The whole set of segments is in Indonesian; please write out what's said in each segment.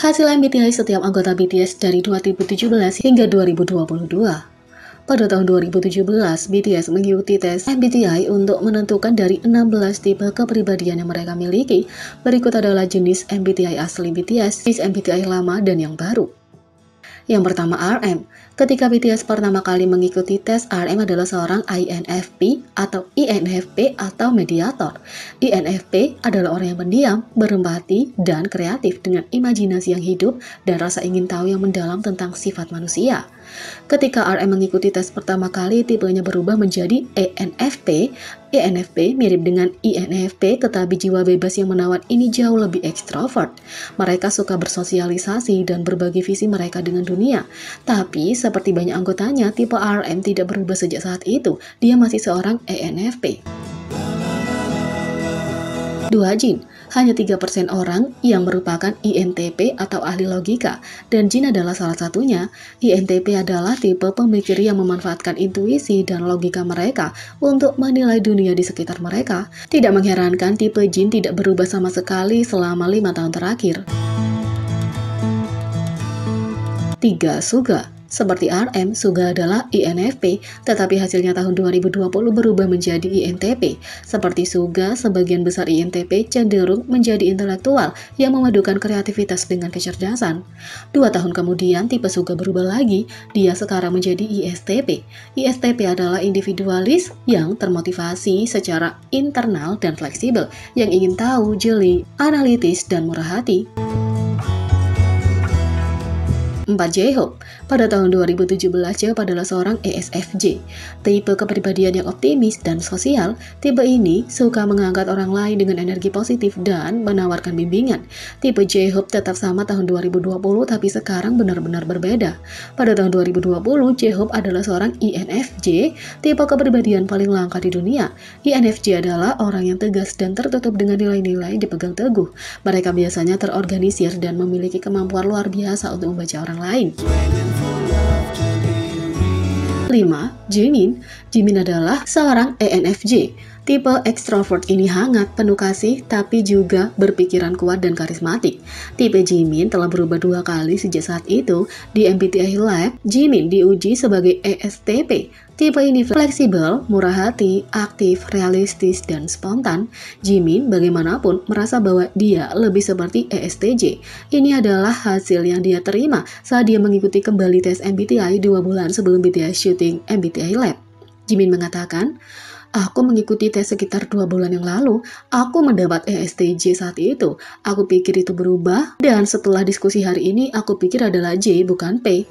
Hasil MBTI setiap anggota BTS dari 2017 hingga 2022. Pada tahun 2017, BTS mengikuti tes MBTI untuk menentukan dari 16 tipe kepribadian yang mereka miliki. Berikut adalah jenis MBTI asli BTS, jenis MBTI lama, dan yang baru. Yang pertama, RM. Ketika BTS pertama kali mengikuti tes, RM adalah seorang INFP atau INFP atau mediator. INFP adalah orang yang pendiam, berempati, dan kreatif dengan imajinasi yang hidup dan rasa ingin tahu yang mendalam tentang sifat manusia. Ketika RM mengikuti tes pertama kali, tipenya berubah menjadi ENFP. ENFP mirip dengan INFP, tetapi jiwa bebas yang menawan ini jauh lebih ekstrovert. Mereka suka bersosialisasi dan berbagi visi mereka dengan dunia. Tapi, seperti banyak anggotanya, tipe RM tidak berubah sejak saat itu. Dia masih seorang ENFP. 2. Jin. Hanya 3% orang yang merupakan INTP atau ahli logika, dan Jin adalah salah satunya. INTP adalah tipe pemikir yang memanfaatkan intuisi dan logika mereka untuk menilai dunia di sekitar mereka. Tidak mengherankan tipe Jin tidak berubah sama sekali selama 5 tahun terakhir. 3. Suga. Seperti RM, Suga adalah INFP, tetapi hasilnya tahun 2020 berubah menjadi INTP. Seperti Suga, sebagian besar INTP cenderung menjadi intelektual yang memadukan kreativitas dengan kecerdasan. 2 tahun kemudian, tipe Suga berubah lagi, dia sekarang menjadi ISTP. ISTP adalah individualis yang termotivasi secara internal dan fleksibel, yang ingin tahu, jeli, analitis, dan murah hati. 4. J-Hope. Pada tahun 2017, J-Hope adalah seorang ESFJ, tipe kepribadian yang optimis dan sosial. Tipe ini suka mengangkat orang lain dengan energi positif dan menawarkan bimbingan. Tipe J-Hope tetap sama tahun 2020, tapi sekarang benar-benar berbeda. Pada tahun 2020, J-Hope adalah seorang INFJ, tipe kepribadian paling langka di dunia. INFJ adalah orang yang tegas dan tertutup dengan nilai-nilai dipegang teguh. Mereka biasanya terorganisir dan memiliki kemampuan luar biasa untuk membaca orang lain. 5. Jimin. Jimin adalah seorang ENFJ. Tipe ekstrovert ini hangat, penuh kasih, tapi juga berpikiran kuat dan karismatik. Tipe Jimin telah berubah 2 kali sejak saat itu. Di MBTI Lab, Jimin diuji sebagai ESTP. Tipe ini fleksibel, murah hati, aktif, realistis, dan spontan. Jimin bagaimanapun merasa bahwa dia lebih seperti ESTJ. Ini adalah hasil yang dia terima saat dia mengikuti kembali tes MBTI 2 bulan sebelum BTS syuting MBTI Lab. Jimin mengatakan, "Aku mengikuti tes sekitar 2 bulan yang lalu. Aku mendapat ESTJ saat itu. Aku pikir itu berubah, dan setelah diskusi hari ini, aku pikir adalah J bukan P."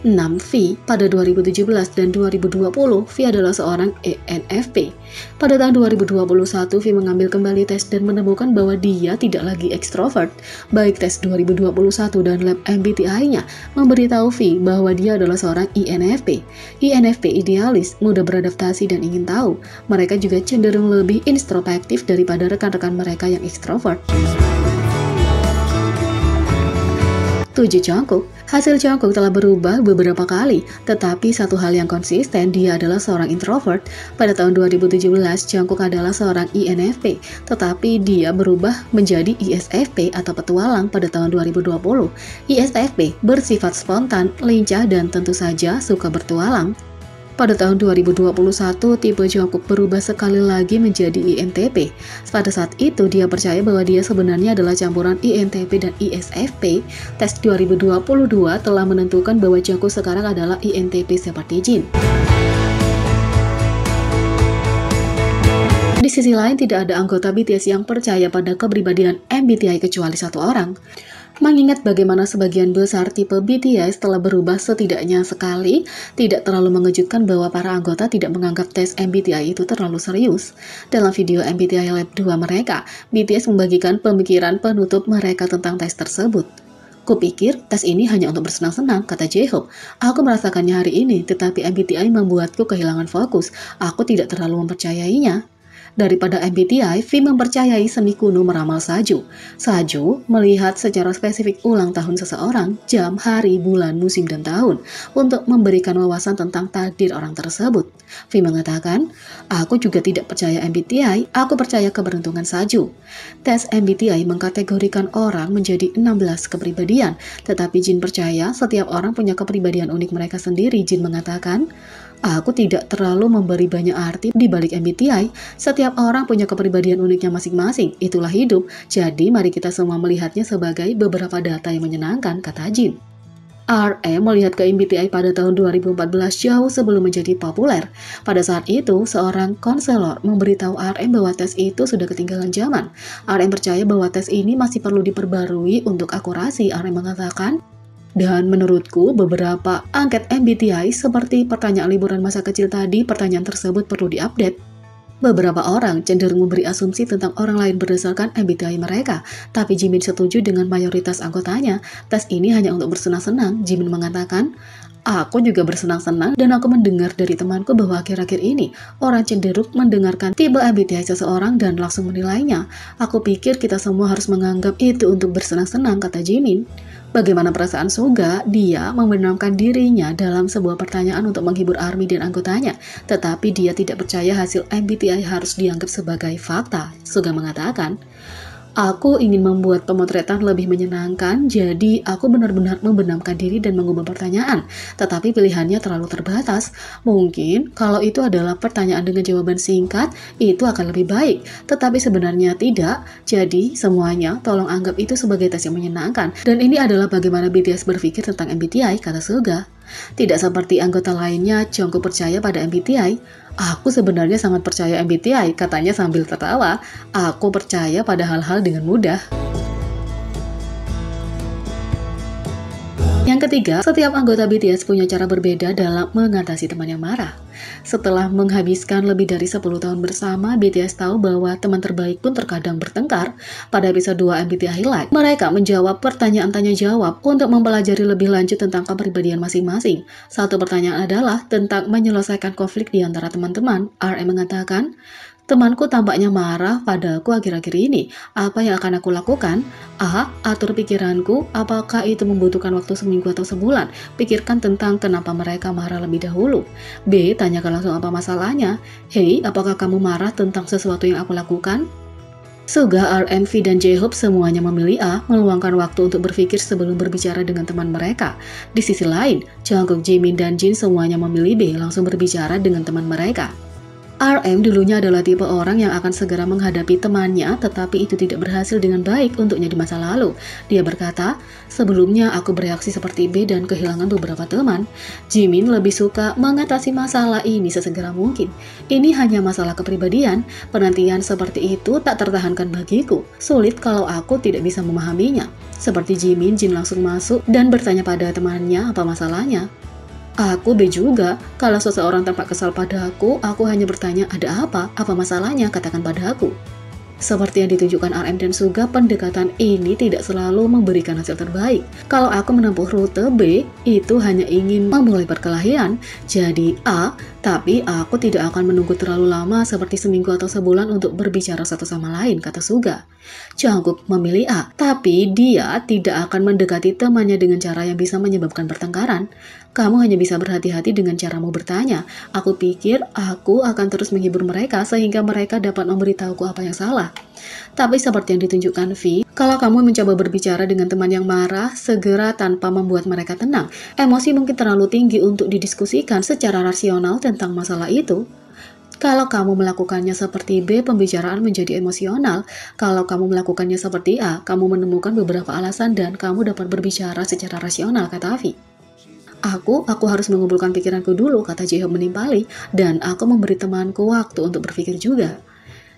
6. V. Pada 2017 dan 2020, V adalah seorang ENFP. Pada tahun 2021, V mengambil kembali tes dan menemukan bahwa dia tidak lagi ekstrovert. Baik tes 2021 dan lab MBTI-nya memberitahu V bahwa dia adalah seorang INFP. INFP idealis, mudah beradaptasi dan ingin tahu. Mereka juga cenderung lebih introspektif daripada rekan-rekan mereka yang ekstrovert. 7. Jungkook. Hasil Jungkook telah berubah beberapa kali, tetapi satu hal yang konsisten, dia adalah seorang introvert. Pada tahun 2017, Jungkook adalah seorang INFP, tetapi dia berubah menjadi ISFP atau petualang pada tahun 2020. ISFP bersifat spontan, lincah, dan tentu saja suka bertualang. Pada tahun 2021, tipe Jungkook berubah sekali lagi menjadi INTP. Pada saat itu, dia percaya bahwa dia sebenarnya adalah campuran INTP dan ISFP. Tes 2022 telah menentukan bahwa Jungkook sekarang adalah INTP seperti Jin. Di sisi lain, tidak ada anggota BTS yang percaya pada kepribadian MBTI kecuali satu orang. Mengingat bagaimana sebagian besar tipe BTS telah berubah setidaknya sekali, tidak terlalu mengejutkan bahwa para anggota tidak menganggap tes MBTI itu terlalu serius. Dalam video MBTI Lab 2 mereka, BTS membagikan pemikiran penutup mereka tentang tes tersebut. "Kupikir tes ini hanya untuk bersenang-senang," kata J-Hope. "Aku merasakannya hari ini, tetapi MBTI membuatku kehilangan fokus. Aku tidak terlalu mempercayainya." Daripada MBTI, V mempercayai seni kuno meramal Saju. Saju melihat secara spesifik ulang tahun seseorang, jam, hari, bulan, musim, dan tahun, untuk memberikan wawasan tentang takdir orang tersebut. V mengatakan, aku juga tidak percaya MBTI, aku percaya keberuntungan Saju. Tes MBTI mengkategorikan orang menjadi 16 kepribadian, tetapi Jin percaya setiap orang punya kepribadian unik mereka sendiri. Jin mengatakan, aku tidak terlalu memberi banyak arti di balik MBTI. Setiap orang punya kepribadian uniknya masing-masing. Itulah hidup. Jadi mari kita semua melihatnya sebagai beberapa data yang menyenangkan, kata Jin. RM melihat ke MBTI pada tahun 2014 jauh sebelum menjadi populer. Pada saat itu, seorang konselor memberitahu RM bahwa tes itu sudah ketinggalan zaman. RM percaya bahwa tes ini masih perlu diperbarui untuk akurasi. RM mengatakan, dan menurutku beberapa angket MBTI seperti pertanyaan liburan masa kecil tadi, pertanyaan tersebut perlu diupdate. Beberapa orang cenderung memberi asumsi tentang orang lain berdasarkan MBTI mereka, tapi Jimin setuju dengan mayoritas anggotanya. Tes ini hanya untuk bersenang-senang. Jimin mengatakan, aku juga bersenang-senang dan aku mendengar dari temanku bahwa akhir-akhir ini orang cenderung mendengarkan tipe MBTI seseorang dan langsung menilainya. Aku pikir kita semua harus menganggap itu untuk bersenang-senang, kata Jimin. Bagaimana perasaan Suga? Dia membenamkan dirinya dalam sebuah pertanyaan untuk menghibur ARMY dan anggotanya, tetapi dia tidak percaya hasil MBTI harus dianggap sebagai fakta. Suga mengatakan, aku ingin membuat pemotretan lebih menyenangkan, jadi aku benar-benar membenamkan diri dan mengubah pertanyaan. Tetapi pilihannya terlalu terbatas. Mungkin kalau itu adalah pertanyaan dengan jawaban singkat, itu akan lebih baik. Tetapi sebenarnya tidak. Jadi semuanya tolong anggap itu sebagai tes yang menyenangkan. Dan ini adalah bagaimana BTS berpikir tentang MBTI, kata Suga. Tidak seperti anggota lainnya, Jungkook percaya pada MBTI. Aku sebenarnya sangat percaya MBTI, katanya sambil tertawa. Aku percaya pada hal-hal dengan mudah. Yang ketiga, setiap anggota BTS punya cara berbeda dalam mengatasi teman yang marah. Setelah menghabiskan lebih dari 10 tahun bersama, BTS tahu bahwa teman terbaik pun terkadang bertengkar. Pada episode 2 MBTI Highlight, mereka menjawab pertanyaan tanya jawab untuk mempelajari lebih lanjut tentang kepribadian masing-masing. Satu pertanyaan adalah tentang menyelesaikan konflik di antara teman-teman. RM mengatakan, temanku tampaknya marah padaku akhir-akhir ini. Apa yang akan aku lakukan? A. Atur pikiranku. Apakah itu membutuhkan waktu seminggu atau sebulan? Pikirkan tentang kenapa mereka marah lebih dahulu. B. Tanyakan langsung apa masalahnya. Hei, apakah kamu marah tentang sesuatu yang aku lakukan? Suga, RM, V, dan J-Hope semuanya memilih A, meluangkan waktu untuk berpikir sebelum berbicara dengan teman mereka. Di sisi lain, Jungkook, Jimin, dan Jin semuanya memilih B, langsung berbicara dengan teman mereka. RM dulunya adalah tipe orang yang akan segera menghadapi temannya, tetapi itu tidak berhasil dengan baik untuknya di masa lalu. Dia berkata, sebelumnya aku bereaksi seperti B dan kehilangan beberapa teman. Jimin lebih suka mengatasi masalah ini sesegera mungkin. Ini hanya masalah kepribadian, penantian seperti itu tak tertahankan bagiku. Sulit kalau aku tidak bisa memahaminya. Seperti Jimin, Jin langsung masuk dan bertanya pada temannya apa masalahnya. Aku B juga, kalau seseorang tampak kesal padaku, aku hanya bertanya ada apa masalahnya, katakan pada aku. Seperti yang ditunjukkan RM dan Suga, pendekatan ini tidak selalu memberikan hasil terbaik. Kalau aku menempuh rute B, itu hanya ingin memulai perkelahian, jadi A, tapi aku tidak akan menunggu terlalu lama seperti seminggu atau sebulan untuk berbicara satu sama lain, kata Suga. Jungkook memilih A, tapi dia tidak akan mendekati temannya dengan cara yang bisa menyebabkan pertengkaran. Kamu hanya bisa berhati-hati dengan caramu bertanya. Aku pikir aku akan terus menghibur mereka sehingga mereka dapat memberitahuku apa yang salah. Tapi seperti yang ditunjukkan V, kalau kamu mencoba berbicara dengan teman yang marah, segera tanpa membuat mereka tenang. Emosi mungkin terlalu tinggi untuk didiskusikan secara rasional tentang masalah itu. Kalau kamu melakukannya seperti B, pembicaraan menjadi emosional. Kalau kamu melakukannya seperti A, kamu menemukan beberapa alasan dan kamu dapat berbicara secara rasional, kata V. Aku harus mengumpulkan pikiranku dulu, kata J-Hope menimpali, dan aku memberi temanku waktu untuk berpikir juga.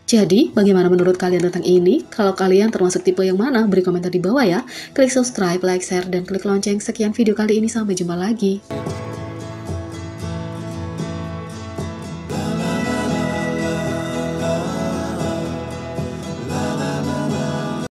Jadi, bagaimana menurut kalian tentang ini? Kalau kalian termasuk tipe yang mana? Beri komentar di bawah ya. Klik subscribe, like, share, dan klik lonceng. Sekian video kali ini, sampai jumpa lagi.